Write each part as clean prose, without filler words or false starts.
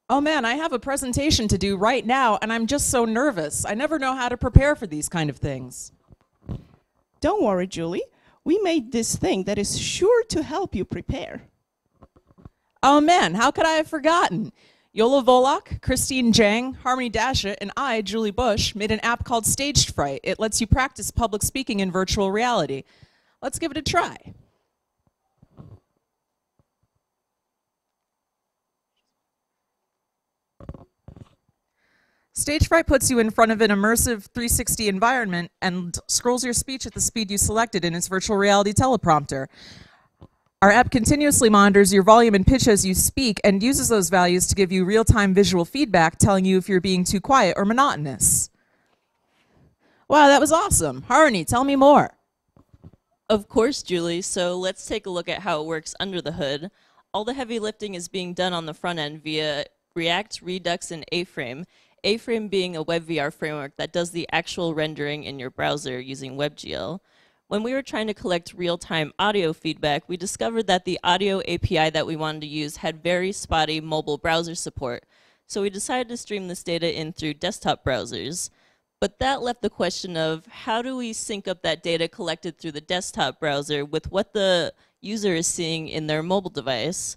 Oh man, I have a presentation to do right now, and I'm just so nervous. I never know how to prepare for these kind of things. Don't worry, Julie. We made this thing that is sure to help you prepare. Oh man, how could I have forgotten? Yola Volok, Christine Jang, Harmony Dashit, and I, Julie Bush, made an app called StagedFright. It lets you practice public speaking in virtual reality. Let's give it a try. StageFright puts you in front of an immersive 360 environment and scrolls your speech at the speed you selected in its virtual reality teleprompter. Our app continuously monitors your volume and pitch as you speak and uses those values to give you real-time visual feedback telling you if you're being too quiet or monotonous. Wow, that was awesome. Harmony, tell me more. Of course, Julie. So let's take a look at how it works under the hood. All the heavy lifting is being done on the front end via React, Redux, and A-Frame. A-Frame being a WebVR framework that does the actual rendering in your browser using WebGL. When we were trying to collect real-time audio feedback, we discovered that the audio API that we wanted to use had very spotty mobile browser support. So we decided to stream this data in through desktop browsers. But that left the question of how do we sync up that data collected through the desktop browser with what the user is seeing in their mobile device?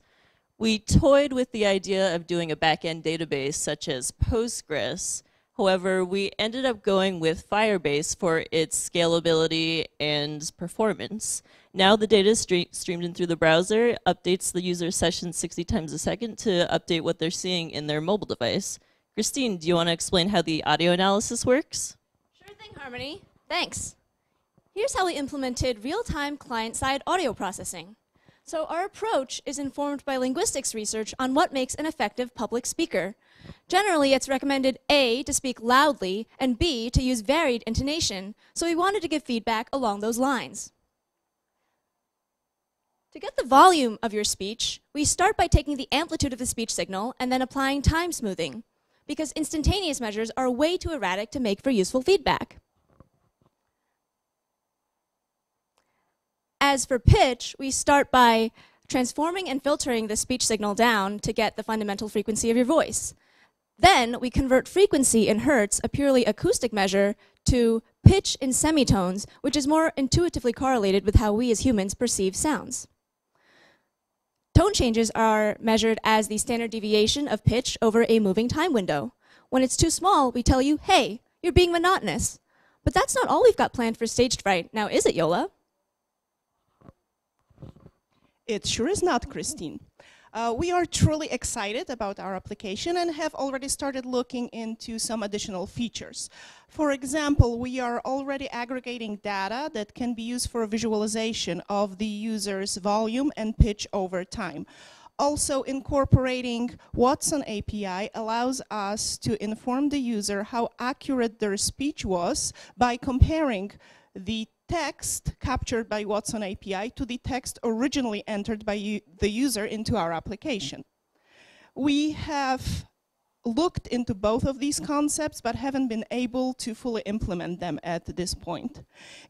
We toyed with the idea of doing a back-end database such as Postgres. However, we ended up going with Firebase for its scalability and performance. Now the data is streamed in through the browser, updates the user session 60 times a second to update what they're seeing in their mobile device. Christine, do you want to explain how the audio analysis works? Sure thing, Harmony. Thanks. Here's how we implemented real-time client-side audio processing. So our approach is informed by linguistics research on what makes an effective public speaker. Generally, it's recommended A, to speak loudly, and B, to use varied intonation, so we wanted to give feedback along those lines. To get the volume of your speech, we start by taking the amplitude of the speech signal and then applying time smoothing, because instantaneous measures are way too erratic to make for useful feedback. As for pitch, we start by transforming and filtering the speech signal down to get the fundamental frequency of your voice. Then we convert frequency in hertz, a purely acoustic measure, to pitch in semitones, which is more intuitively correlated with how we as humans perceive sounds. Tone changes are measured as the standard deviation of pitch over a moving time window. When it's too small, we tell you, hey, you're being monotonous. But that's not all we've got planned for StagedFright. Now, is it, Yola? It sure is not, Christine. We are truly excited about our application and have already started looking into some additional features. For example, we are already aggregating data that can be used for visualization of the user's volume and pitch over time. Also, incorporating Watson API allows us to inform the user how accurate their speech was by comparing the text captured by Watson API to the text originally entered by the user into our application. We have looked into both of these concepts but haven't been able to fully implement them at this point.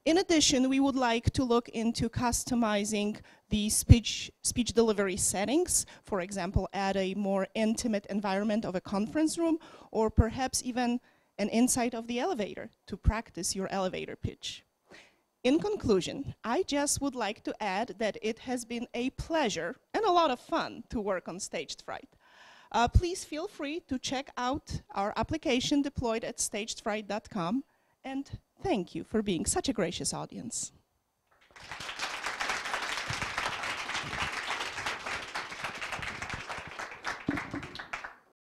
In addition, we would like to look into customizing the speech delivery settings, for example, add a more intimate environment of a conference room, or perhaps even an inside of the elevator to practice your elevator pitch. In conclusion, I just would like to add that it has been a pleasure and a lot of fun to work on StagedFright. Please feel free to check out our application deployed at stagedfright.com, and thank you for being such a gracious audience.